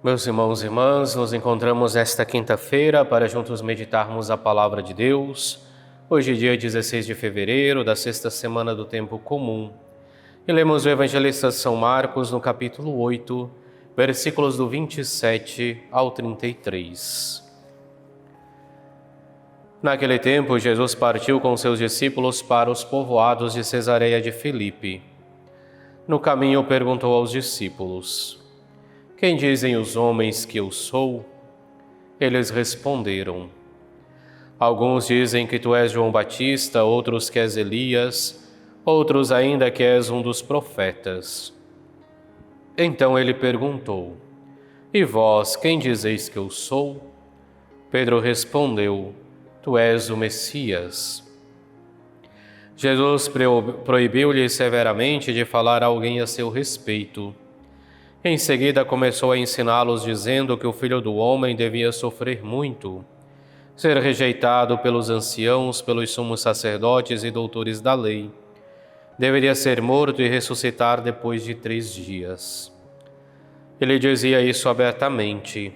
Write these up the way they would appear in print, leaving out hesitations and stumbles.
Meus irmãos e irmãs, nos encontramos esta quinta-feira para juntos meditarmos a Palavra de Deus. Hoje, dia 16 de fevereiro, da sexta semana do Tempo Comum. E lemos o Evangelista São Marcos no capítulo 8, versículos do 27 ao 33. Naquele tempo, Jesus partiu com seus discípulos para os povoados de Cesareia de Filipe. No caminho, perguntou aos discípulos: Quem dizem os homens que eu sou? Eles responderam: Alguns dizem que tu és João Batista, outros que és Elias, outros ainda que és um dos profetas. Então ele perguntou: E vós, quem dizeis que eu sou? Pedro respondeu: Tu és o Messias. Jesus proibiu-lhe severamente de falar a alguém a seu respeito. Em seguida começou a ensiná-los dizendo que o Filho do Homem devia sofrer muito, ser rejeitado pelos anciãos, pelos sumos sacerdotes e doutores da lei. Deveria ser morto e ressuscitar depois de 3 dias. Ele dizia isso abertamente.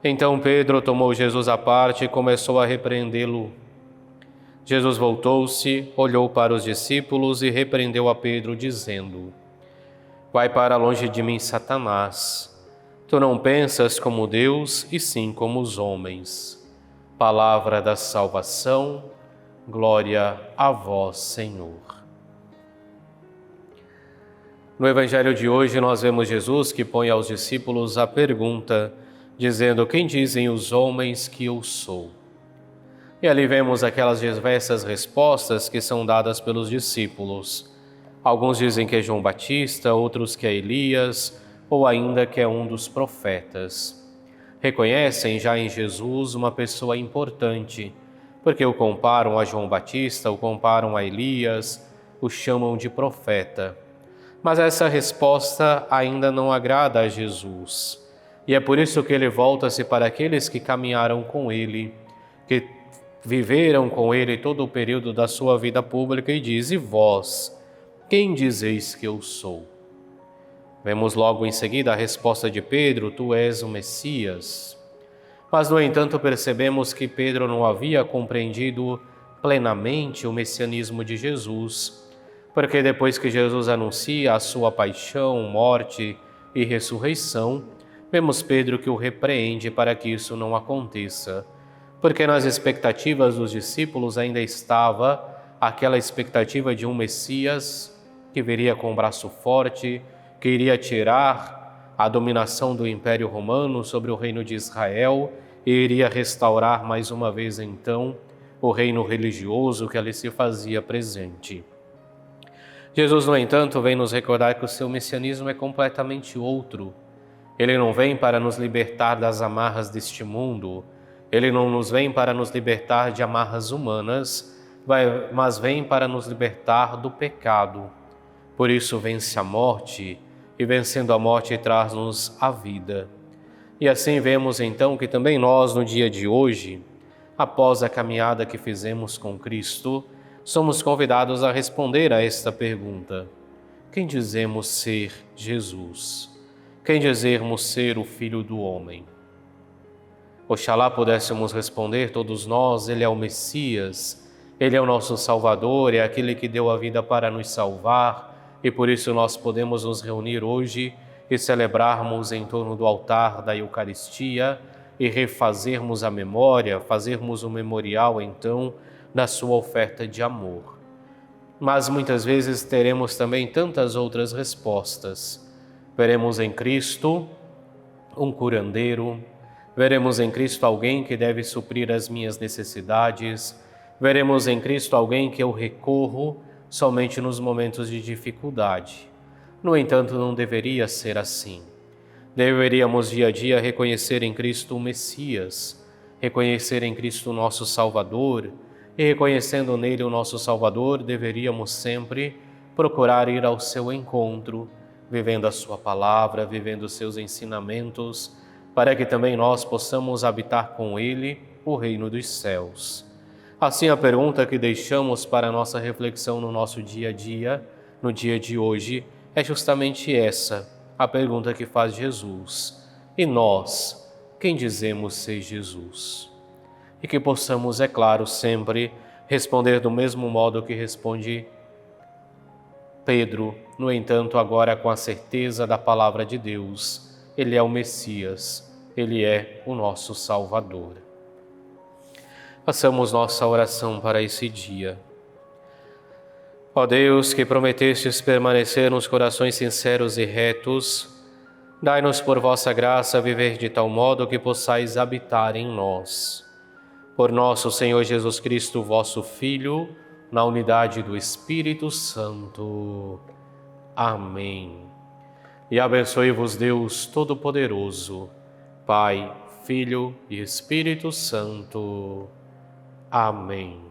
Então Pedro tomou Jesus à parte e começou a repreendê-lo. Jesus voltou-se, olhou para os discípulos e repreendeu a Pedro, dizendo: Vai para longe de mim, Satanás. Tu não pensas como Deus, e sim como os homens. Palavra da salvação, glória a vós, Senhor. No Evangelho de hoje nós vemos Jesus que põe aos discípulos a pergunta, dizendo: Quem dizem os homens que eu sou? E ali vemos aquelas diversas respostas que são dadas pelos discípulos. Alguns dizem que é João Batista, outros que é Elias, ou ainda que é um dos profetas. Reconhecem já em Jesus uma pessoa importante, porque o comparam a João Batista, o comparam a Elias, o chamam de profeta. Mas essa resposta ainda não agrada a Jesus. E é por isso que ele volta-se para aqueles que caminharam com ele, que viveram com ele todo o período da sua vida pública e diz: E vós, quem dizeis que eu sou? Vemos logo em seguida a resposta de Pedro: Tu és o Messias. Mas, no entanto, percebemos que Pedro não havia compreendido plenamente o messianismo de Jesus, porque depois que Jesus anuncia a sua paixão, morte e ressurreição, vemos Pedro que o repreende para que isso não aconteça, porque nas expectativas dos discípulos ainda estava aquela expectativa de um Messias que viria com um braço forte, que iria tirar a dominação do Império Romano sobre o reino de Israel e iria restaurar mais uma vez então o reino religioso que ali se fazia presente. Jesus, no entanto, vem nos recordar que o seu messianismo é completamente outro. Ele não vem para nos libertar das amarras deste mundo, ele não nos vem para nos libertar de amarras humanas, mas vem para nos libertar do pecado. Por isso vence a morte, e vencendo a morte traz-nos a vida. E assim vemos então que também nós, no dia de hoje, após a caminhada que fizemos com Cristo, somos convidados a responder a esta pergunta: quem dizemos ser Jesus? Quem dizemos ser o Filho do Homem? Oxalá pudéssemos responder todos nós: Ele é o Messias, Ele é o nosso Salvador, é aquele que deu a vida para nos salvar, e por isso nós podemos nos reunir hoje e celebrarmos em torno do altar da Eucaristia e refazermos a memória, fazermos o memorial então da sua oferta de amor. Mas muitas vezes teremos também tantas outras respostas. Veremos em Cristo um curandeiro, veremos em Cristo alguém que deve suprir as minhas necessidades, veremos em Cristo alguém que eu recorro somente nos momentos de dificuldade. No entanto, não deveria ser assim. Deveríamos dia a dia reconhecer em Cristo o Messias, reconhecer em Cristo o nosso Salvador, e reconhecendo nele o nosso Salvador, deveríamos sempre procurar ir ao seu encontro, vivendo a sua palavra, vivendo os seus ensinamentos, para que também nós possamos habitar com ele o reino dos céus. Assim, a pergunta que deixamos para a nossa reflexão no nosso dia a dia, no dia de hoje, é justamente essa, a pergunta que faz Jesus: E nós, quem dizemos ser Jesus? E que possamos, é claro, sempre responder do mesmo modo que responde Pedro, no entanto, agora com a certeza da palavra de Deus. Ele é o Messias, ele é o nosso Salvador. Façamos nossa oração para esse dia. Ó Deus, que prometestes permanecer nos corações sinceros e retos, dai-nos por vossa graça viver de tal modo que possais habitar em nós. Por nosso Senhor Jesus Cristo, vosso Filho, na unidade do Espírito Santo. Amém. E abençoe-vos Deus Todo-Poderoso, Pai, Filho e Espírito Santo. Amém.